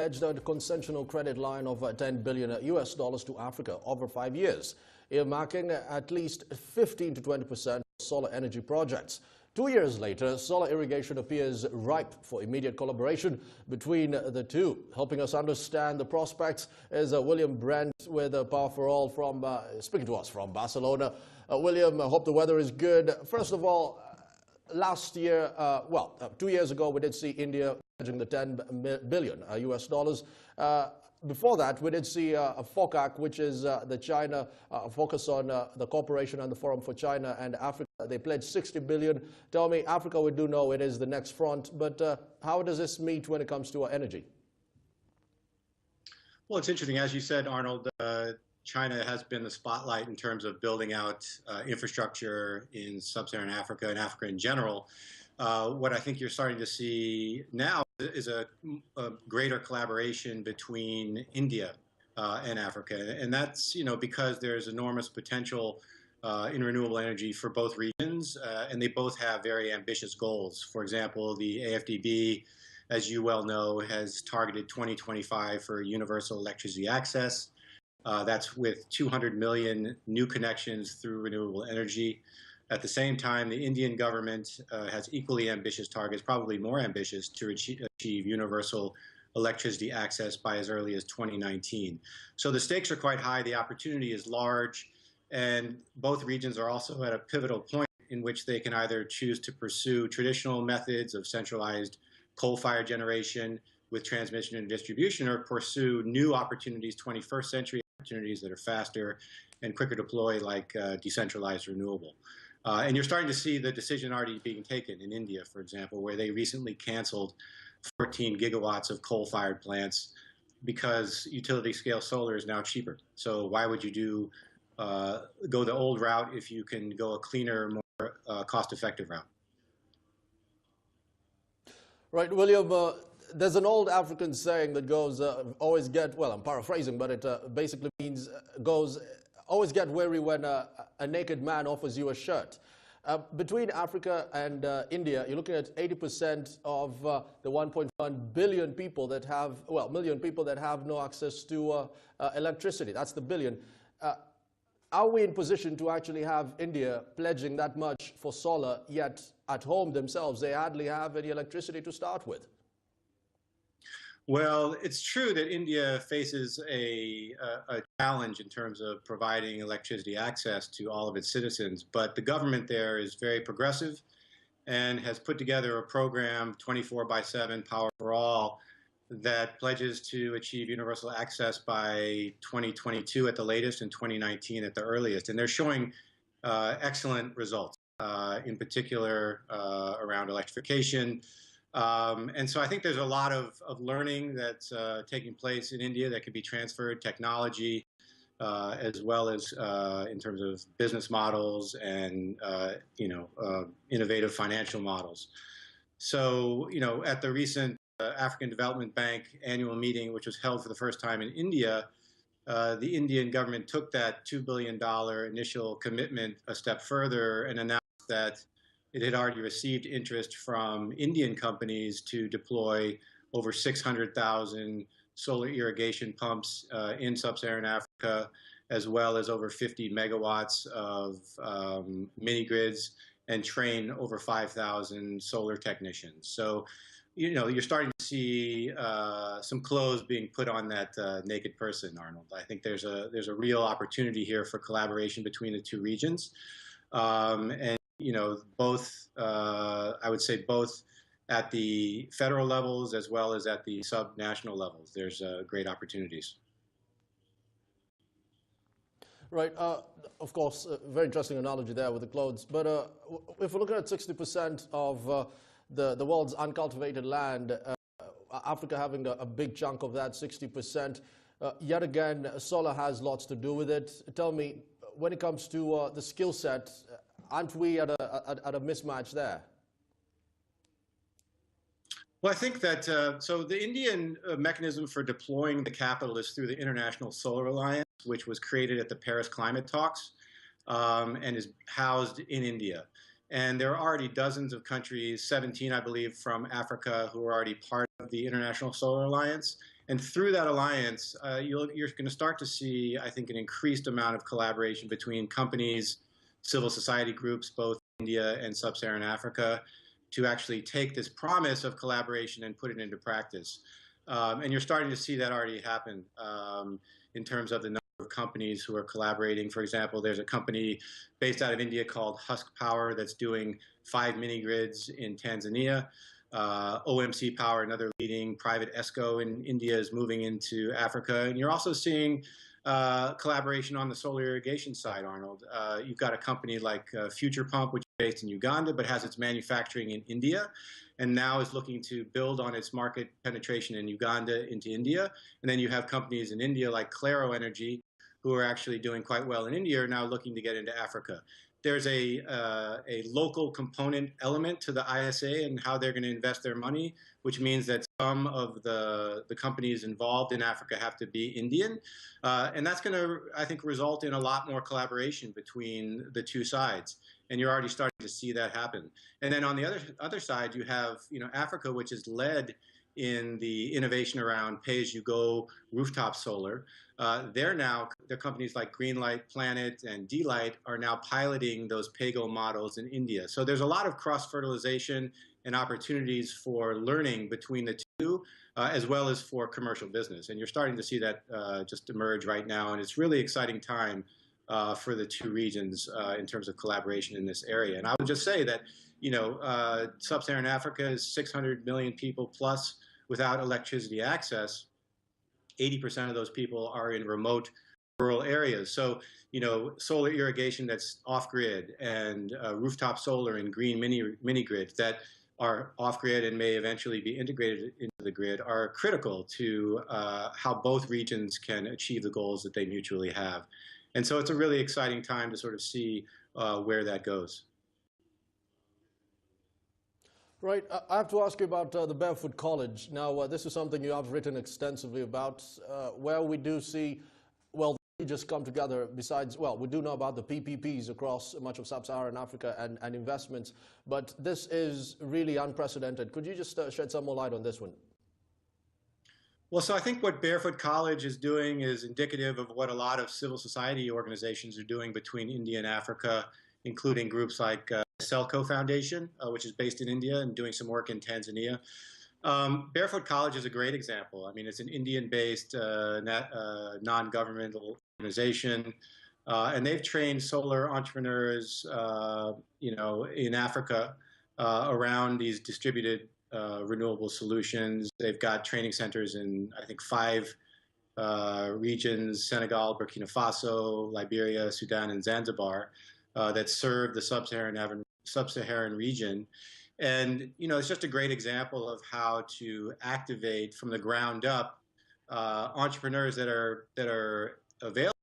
pledged a concessional credit line of $10 billion US to Africa over 5 years, earmarking at least 15 to 20% solar energy projects. 2 years later, solar irrigation appears ripe for immediate collaboration between the two. Helping us understand the prospects is William Brent with Power for All speaking to us from Barcelona. William, I hope the weather is good. First of all, last year, 2 years ago, we did see India pledging the $10 billion US dollars. Before that, we did see a FOCAC, which is the China focus on the cooperation and the Forum for China and Africa. They pledged $60 billion. Tell me, Africa, we do know it is the next front, but how does this meet when it comes to energy? Well, it's interesting. As you said, Arnold, China has been the spotlight in terms of building out infrastructure in sub-Saharan Africa and Africa in general. What I think you're starting to see now is a greater collaboration between India and Africa. And that's, because there's enormous potential in renewable energy for both regions, and they both have very ambitious goals. For example, the AFDB, as you well know, has targeted 2025 for universal electricity access. That's with 200 million new connections through renewable energy. At the same time, the Indian government has equally ambitious targets, probably more ambitious, to achieve universal electricity access by as early as 2019. So the stakes are quite high, the opportunity is large, and both regions are also at a pivotal point in which they can either choose to pursue traditional methods of centralized coal-fired generation with transmission and distribution, or pursue new opportunities, 21st century opportunities that are faster and quicker deploy, like decentralized renewable. And you're starting to see the decision already being taken in India, for example, where they recently canceled 14 gigawatts of coal-fired plants because utility-scale solar is now cheaper. So why would you go the old route if you can go a cleaner, more cost-effective route? Right, William, there's an old African saying that goes, always get, well, I'm paraphrasing, but it basically means always get weary when a naked man offers you a shirt. Between Africa and India, you're looking at 80% of the 1.1 billion people that have, million people that have no access to electricity. That's the billion. Are we in position to actually have India pledging that much for solar, yet at home themselves, they hardly have any electricity to start with? Well, it's true that India faces a challenge in terms of providing electricity access to all of its citizens, but the government there is very progressive and has put together a program, 24/7 Power for All, that pledges to achieve universal access by 2022 at the latest and 2019 at the earliest. And they're showing excellent results, in particular around electrification. And so I think there's a lot of learning that's taking place in India that can be transferred, technology, as well as in terms of business models and, innovative financial models. So, at the recent African Development Bank annual meeting, which was held for the first time in India, the Indian government took that $2 billion initial commitment a step further and announced that it had already received interest from Indian companies to deploy over 600,000 solar irrigation pumps in sub-Saharan Africa, as well as over 50 megawatts of mini grids, and train over 5,000 solar technicians. So, you're starting to see some clothes being put on that naked person, Arnold. I think there's a real opportunity here for collaboration between the two regions. And both, I would say both at the federal levels as well as at the sub-national levels, there's great opportunities. Right. Of course, very interesting analogy there with the clothes. But if we're looking at 60% of the world's uncultivated land, Africa having a big chunk of that 60%, yet again, solar has lots to do with it. Tell me, when it comes to the skill set, aren't we at a mismatch there? Well, I think that, so the Indian mechanism for deploying the capital is through the International Solar Alliance, which was created at the Paris Climate Talks and is housed in India. And there are already dozens of countries, 17, I believe, from Africa, who are already part of the International Solar Alliance. And through that alliance, you're going to start to see, I think, an increased amount of collaboration between companies, civil society groups, both India and sub-Saharan Africa, to actually take this promise of collaboration and put it into practice. And you're starting to see that already happen in terms of the number of companies who are collaborating. For example, there's a company based out of India called Husk Power that's doing 5 mini grids in Tanzania. OMC Power, another leading private ESCO in India, is moving into Africa. And you're also seeing collaboration on the solar irrigation side, Arnold. You've got a company like Future Pump, which is based in Uganda, but has its manufacturing in India, and now is looking to build on its market penetration in Uganda into India. And then you have companies in India like Claro Energy, who are actually doing quite well in India, are now looking to get into Africa. There's a local component element to the ISA and how they're going to invest their money, which means that some of the companies involved in Africa have to be Indian. And that's going to, I think, result in a lot more collaboration between the two sides. And you're already starting to see that happen. And then on the other side, you have, Africa, which is led in the innovation around pay-as-you-go rooftop solar. Their companies like Greenlight, Planet, and d.light are now piloting those pay-go models in India. So there's a lot of cross-fertilization and opportunities for learning between the two, as well as for commercial business. And you're starting to see that just emerge right now, and it's really exciting time for the two regions in terms of collaboration in this area. And I would just say that, sub-Saharan Africa is 600 million people plus without electricity access. 80% of those people are in remote rural areas. So, solar irrigation that's off-grid and rooftop solar and green mini grids that are off-grid and may eventually be integrated into the grid are critical to how both regions can achieve the goals that they mutually have. And so it's a really exciting time to sort of see where that goes. Right. I have to ask you about the Barefoot College. Now, this is something you have written extensively about, where we do see, well, the regions come together besides, well, we do know about the PPPs across much of sub-Saharan Africa and investments, but this is really unprecedented. Could you just shed some more light on this one? Well, so I think what Barefoot College is doing is indicative of what a lot of civil society organizations are doing between India and Africa, including groups like Selco Foundation, which is based in India and doing some work in Tanzania. Barefoot College is a great example. I mean, it's an Indian-based non-governmental organization, and they've trained solar entrepreneurs, in Africa around these distributed renewable solutions. They've got training centers in, I think, 5 regions: Senegal, Burkina Faso, Liberia, Sudan, and Zanzibar, that serve the sub-Saharan region. And, it's just a great example of how to activate from the ground up entrepreneurs that are available